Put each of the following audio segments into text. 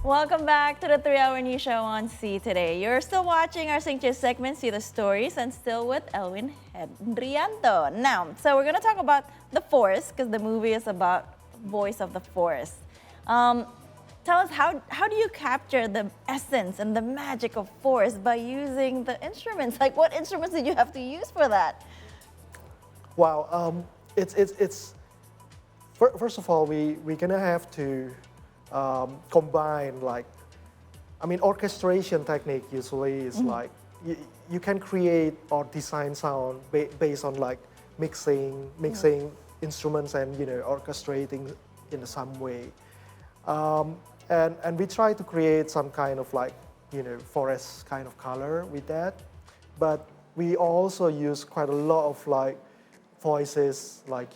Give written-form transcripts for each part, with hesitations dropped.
Welcome back to the 3-Hour News Show on C Today. You're still watching our Sing segment, See the Stories, and still with Elwin Hendrijanto. Now, so we're going to talk about the forest, because the movie is about voice of the forest. Tell us, how do you capture the essence and the magic of forest by using the instruments? Like, what instruments did you have to use for that? Wow, first of all, we're gonna have to combine, like, orchestration technique usually is like, you can create or design sound based on like mixing instruments and, orchestrating in some way. And we try to create some kind of like, forest kind of color with that. But we also use quite a lot of like voices, like,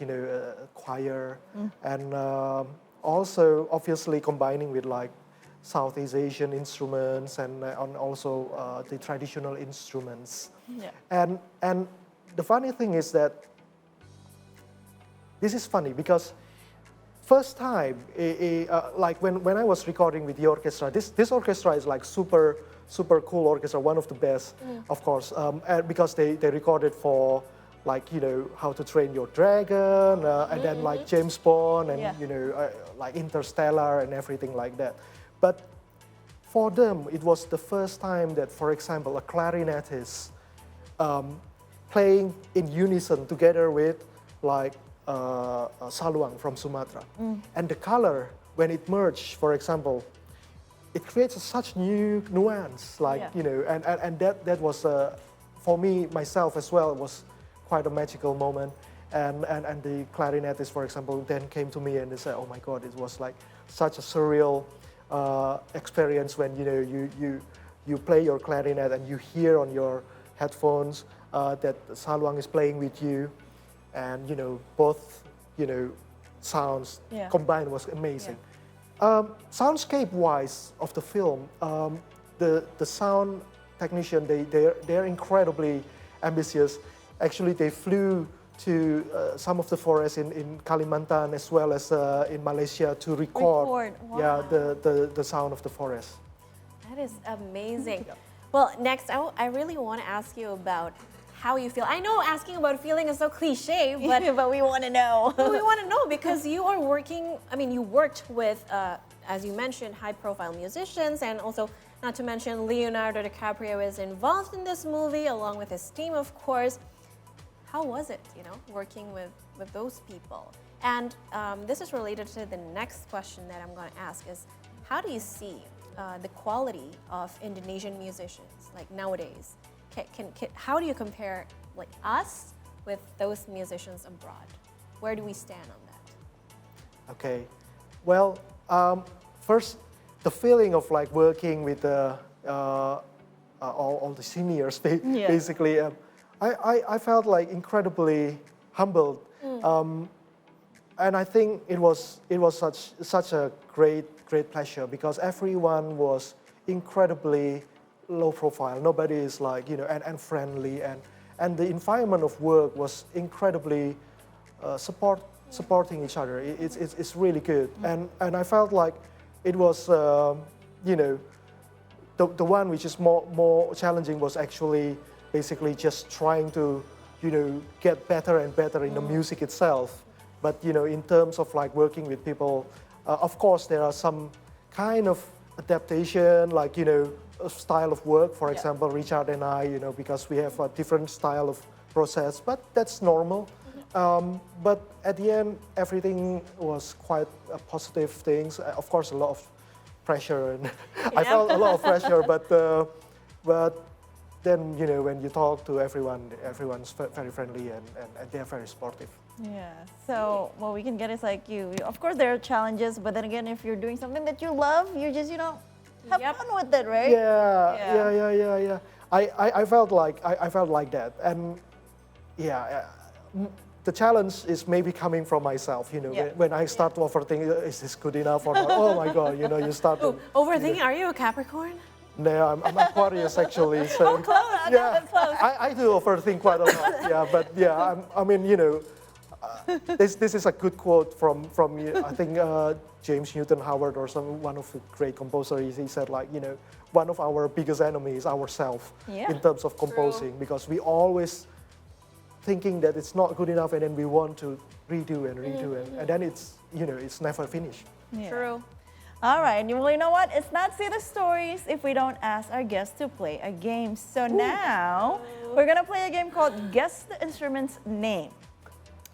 choir, and also obviously combining with like Southeast Asian instruments and also the traditional instruments. Yeah. And the funny thing is that this is funny because first time, like when I was recording with the orchestra, this orchestra is like super cool orchestra, one of the best, of course, and because they recorded for like, How to Train Your Dragon, and then like James Bond and, like Interstellar and everything like that. But for them, it was the first time that, for example, a clarinetist playing in unison together with like saluang from Sumatra. And the color, when it merged, for example, it creates such new nuance, like, and that was, for me, myself as well, was quite a magical moment. And the clarinetist, for example, then came to me and they said, oh my God, it was like such a surreal experience when, you play your clarinet and you hear on your headphones that saluang is playing with you. And, both, sounds combined was amazing. Soundscape-wise of the film, the sound technician, they're incredibly ambitious. Actually, they flew to some of the forests in Kalimantan as well as in Malaysia to record. Wow. the sound of the forest. That is amazing. Well, next, I really want to ask you about how you feel. I know asking about feeling is so cliche, but but we want to know. we want to know because you are working, you worked with, as you mentioned, high-profile musicians, and also, not to mention, Leonardo DiCaprio is involved in this movie, along with his team, of course. How was it, working with those people? And this is related to the next question that I'm going to ask is, how do you see the quality of Indonesian musicians, like nowadays? How do you compare like us with those musicians abroad? Where do we stand on that? Okay, well, first, the feeling of like working with all the seniors, basically, I felt like incredibly humbled, and I think it was such a great pleasure because everyone was incredibly low profile. Nobody is like, and friendly, and the environment of work was incredibly supporting each other. It's really good, and I felt like it was, the one which is more challenging was actually basically just trying to, get better and better in the music itself. But, in terms of like working with people, of course there are some kind of adaptation, like, style of work, for example, Richard and I, because we have a different style of process, but that's normal. But at the end, everything was quite positive things. Of course, a lot of pressure, and I felt a lot of pressure, but then, when you talk to everyone, everyone's very friendly and they're very supportive. Yeah, so what we can get is like of course there are challenges, but then again, if you're doing something that you love, you just, have fun with it, right? Yeah. I felt like that, and the challenge is maybe coming from myself. When I start to overthink, is this good enough or not? Oh my God, you start to overthinking. Are you a Capricorn? No, I'm Aquarius actually. So close. Yeah, I do overthink quite a lot. Yeah, but yeah, this is a good quote from I think James Newton Howard or one of the great composers. He said like, you know, one of our biggest enemies is ourselves Yeah. in terms of composing, because we always thinking that it's not good enough, and then we want to redo and redo and then it's, you know, it's never finished. Yeah. True. All right, well, you know what? It's not See the Stories if we don't ask our guests to play a game. So now we're gonna play a game called Guess the Instrument's Name.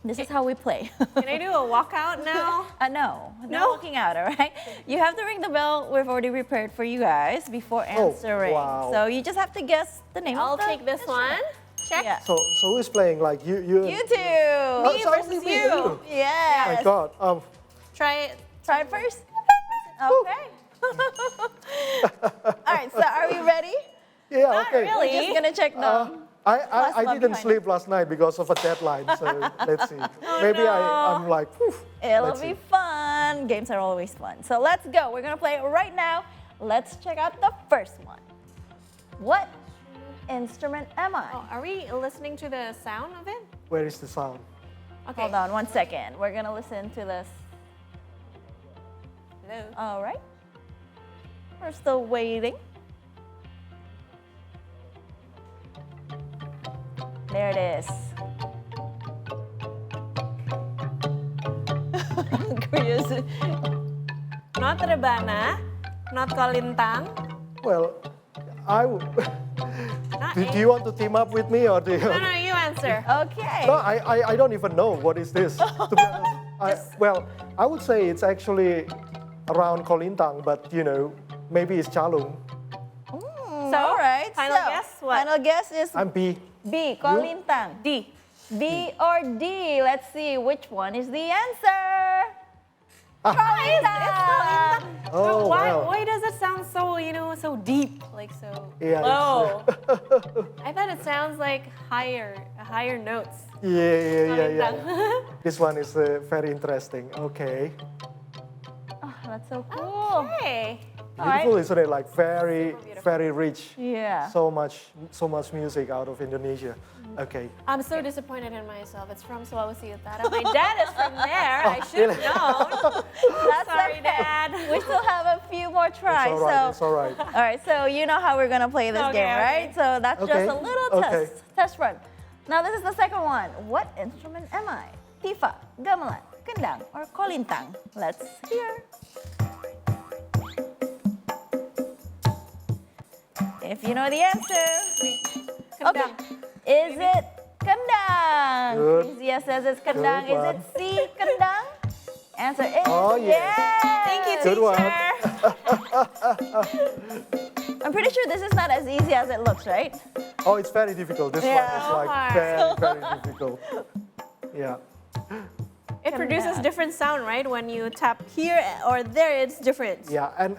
This is how we play. Can I do a walkout now? No No? walking out, all right? You have to ring the bell we've already prepared for you guys before answering. wow. So you just have to guess the name I'll of the take this one. Check. Yeah. So who's playing? Like you? You two. Oh, Me so versus only me, you. Yes. My God. Try it. Try it first. Okay. All right, so are we ready? Yeah. Not Okay. really. We're just gonna check the... I love didn't behind sleep last night because of a deadline. So let's see. Maybe no. I'm like. Whew, It'll let's be see. fun. Games are always fun. So let's go. We're gonna play it right now. Let's check out the first one. What instrument am I? Oh, are we listening to the sound of it? Where is the sound? Okay. Hold on 1 second. We're gonna listen to this. Hello. All right. We're still waiting. There it is. Curious. Not rebana, not kolintang, Well, I. not Do you want to team up with me or do you? No, no, you answer. Okay. No, I don't even know what is this. To be honest. Well, I would say it's actually around Kolintang, but you know, maybe it's Chalung. So, all right. final guess, what? Final guess is I'm B. B, Kolintang. D. B or D? Let's see which one is the answer. Ah. Kolintang. Oh, why, wow. why does it sound so, you know, so deep, like so Yeah, low? I thought it sounds like higher notes. Yeah. This one is very interesting. Okay. Oh, that's so cool. Okay. All right. Beautiful, isn't it? Like very, beautiful. very rich. Yeah. So much music out of Indonesia. Okay. I'm so disappointed in myself. It's from Sulawesi Utara. My dad is from there. I should have really? known. That's Sorry, okay. Dad. We still have a few more tries. It's all right. So, It's all right. all right. So you know how we're gonna play this Okay, game, okay. right? So that's just Okay, a little okay. test run. Now this is the second one. What instrument am I? Tifa, gamelan, kendang, or kolintang? Let's hear. If you know the answer. Okay. Is it kendang? Good. Kezia says it's kendang. Good Is it one. C, kendang? Answer is Oh, yeah. yes. Thank you, Good one. teacher. I'm pretty sure this is not as easy as it looks, right? Oh, it's very difficult. This Yeah. one is So like hard. very difficult. Yeah. It produces different sound, right? When you tap here or there, it's different. Yeah, and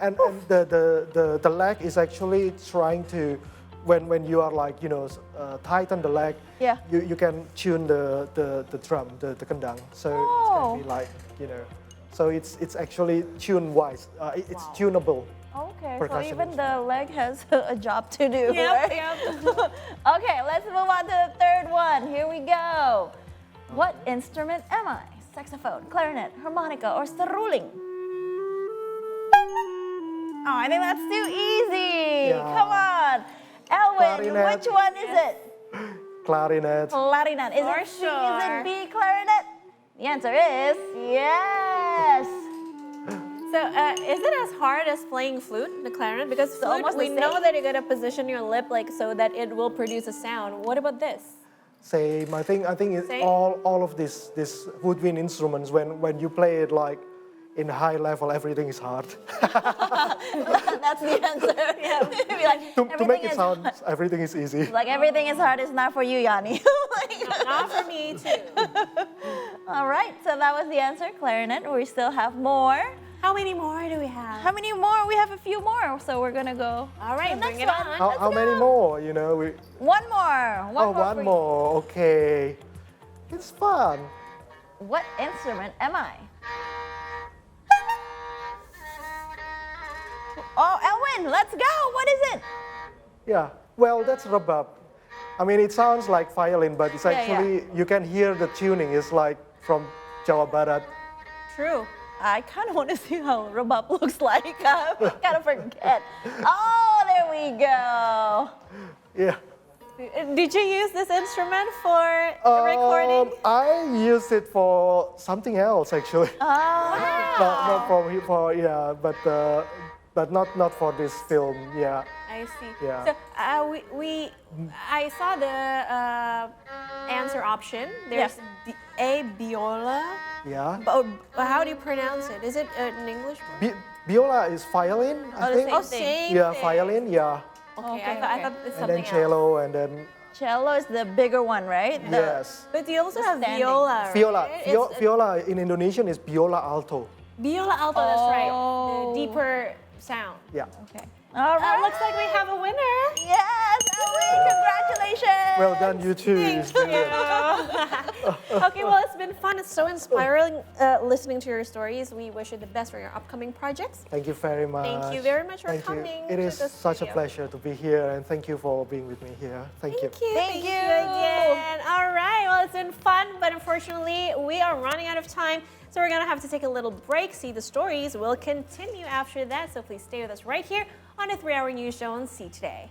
the leg is actually trying to, when you are like, you know, tighten the leg, Yeah. you can tune the drum, the kendang. So it's Oh. going to be like, you know, so it's actually tune-wise. It's tunable. Okay, so Percussion even the leg has a job to do, Yep, right? yep. Okay, let's move on to the third one. Here we go. What instrument am I? Saxophone, clarinet, harmonica, or seruling? Oh, I think that's too easy. Yeah. Come on. Elwin, Clarinet. which one is it? Clarinet. Clarinet. Is For it C? Is it sure. B, clarinet? The answer is yes. So, is it as hard as playing flute, the clarinet? Because It's flute, almost we the know same. that you gotta position your lip like so that it will produce a sound. What about this? Same. I think it's Same? all of this woodwind instruments, when you play it like in high level, everything is hard. That's the answer. Yeah. Be like, to make everything it is sound, everything is easy. like everything is hard is not for you, Yanni. Not for me, too. All right, so that was the answer, clarinet. We still have more. How many more do we have? How many more? We have a few more, so we're gonna go. All right, to the bring next it one. on. How, Let's how many go. more? You know, One more. one for you. more. Okay, it's fun. What instrument am I? Oh, Elwin, let's go. What is it? Yeah. Well, that's rebab. I mean, it sounds like violin, but it's Yeah, actually you can hear the tuning. It's like from Jawa Barat. True. I kind of want to see how rebab looks like. I kind of forget. Oh, there we go. Yeah. Did you use this instrument for recording? I use it for something else actually. Oh, Not for yeah, but not for this film. Yeah. I see. Yeah. So I saw the answer option. There's A, viola. Yeah. But how do you pronounce it? Is it in English? Viola is violin, I the think. same Oh, same Yeah, thing. violin. Yeah. Okay, Okay, I okay. thought it's And something then cello, and then cello is the bigger one, right? yes. But you also have standing. viola, Viola. right? It's Viola in Indonesian is viola alto. viola alto, that's right. Oh. The deeper sound. Yeah. Okay. All right. Looks like we have a winner. Yes, Elwin, congratulations. Well done, you too. It's brilliant. Okay, well, it's been fun. It's so inspiring listening to your stories. We wish you the best for your upcoming projects. Thank you very much. Thank you very much for Thank you. coming It to is the such a studio. pleasure to be here, and thank you for being with me here. Thank you. Thank you you. again. All right, well, it's been fun, but unfortunately, we are running out of time. So we're gonna have to take a little break. See the stories will continue after that. So please stay with us right here on a 3-hour news show on See Today.